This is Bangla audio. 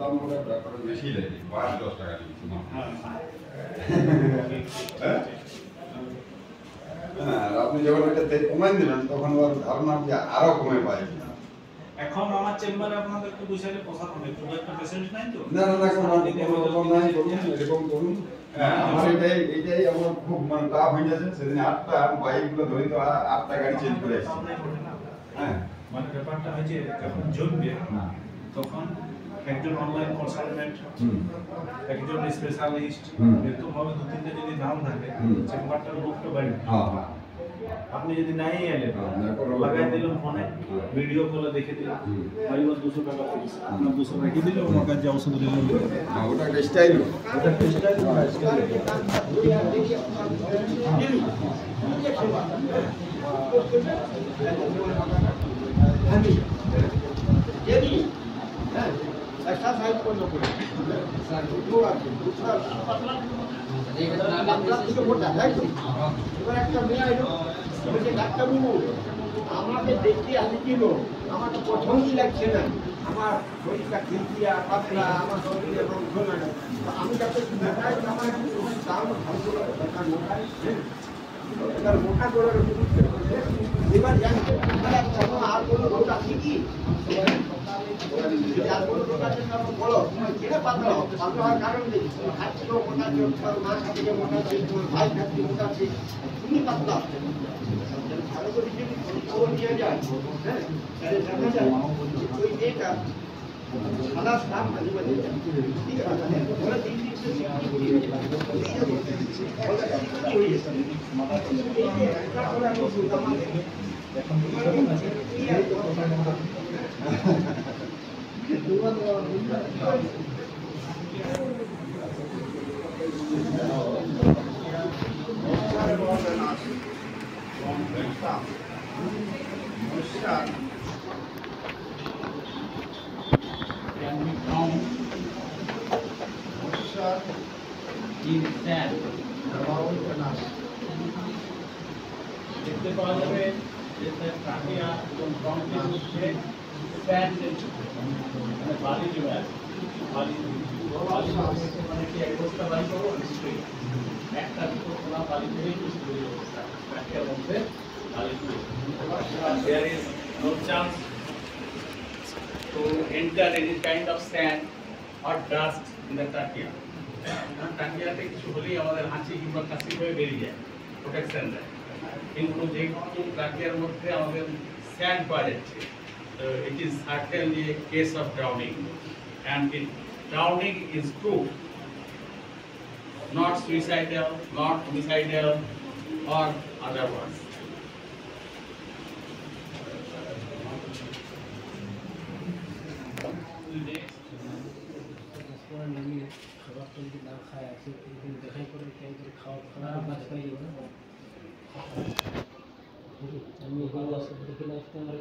দাম বলে ব্যাপারে বেশি লাগে 5-10 টাকা দিচ্ছি না। হ্যাঁ, আপনি যখন এটা কমাই দিলেন তখন আবার ধারণা যে আরো কমে পায়। এখন আমার চেম্বারে আপনাদের একটু বুঝাইলে পোষানো নেই, খুব একটা পেশেন্ট নাই তো। না না না, কোনো নাই, করুন এরকম করুন। আমার এটাই আমার খুব মানে লাভ হয়ে যাচ্ছে। সেদিন 8টা বাইকগুলো ধরে তো 8টা গাড়ি চেঞ্জ করে আসছি। হ্যাঁ, মানে ব্যাপারটা হয়েছে যখন জমবে তখন একজন অনলাইন কনসালটেন্ট, একজন স্পেশালিস্ট, এরকম ভাবে 2-3টা যদি নাম থাকে চেম্বারটার লোকটা বাড়বে। আপনি যদি নাই এলেন লাগাই দিলেন ফোনে, ভিডিও কলে দেখে দিলেন, ভাইবা 200 টাকা পড়েছে, আপনার 200 রেখে দিলে ওনার কাছে ওষুধ রেখে দিলেন। ওটা একটা স্টাইল। ওটা একটা স্টাইল। আমাকে দেখতে আমি কিনো আমার তো পছন্দই লাগছে না, আমার শরীরটা খিলখিয়া পাতলা, আমার শরীরে রক্ত না, আমি যাতে মোটাই আমার দাম ভালো মোটা করে এবার জানতে আর কোনো রোগ আছে কি? আর কোনো রোগ আছে বলো, কেন পাতলা হওয়ার কারণ নেই, খাচ্ছিল মোটা মা খাচ্ছে মোটা আছে, তোমার ভাই খাচ্ছে মোটা আছে, তুমি পাতলা ভালো করে যদি খবর নিয়ে যায়, হ্যাঁ তাহলে দেখা যায় ওই মেয়েটা সাদা স্নান মাঝে মাঝে ঠিক আছে, ওরা 3 দিন can be found in sand. দেখতে পাওয়া যাবে যে ট্রাকিয়া এবং ব্রঙ্কের মধ্যে স্যান্ড মানে বালি জমে আছে, বালি মানে কি এক বস্তা বালি করবো নিশ্চয়ই একটা দুটো খোলা বালি থেকেই তৈরি অবস্থা, ট্রাকিয়ার মধ্যে বালি there is no chance to enter any kind of sand or dust in the trachea. ট্রাকিয়াতে কিছু হলেই আমাদের হাঁচি কিংবা কাশি হয়ে বেরিয়ে যায়, প্রোটেকশন দেয়, কিন্তু যেহেতু ট্রাকিয়ার মধ্যে আমাদের স্যান্ড পাওয়া যাচ্ছে, তো it is certainly A case of drowning, and it drowning is true, not suicidal, not homicidal or otherwise. খাবারটা যদি না খায় আছে দেখাই করে খাওয়া খাওয়া পাই যাবো না। আমি এগুলো দেখে লাইফটা আমার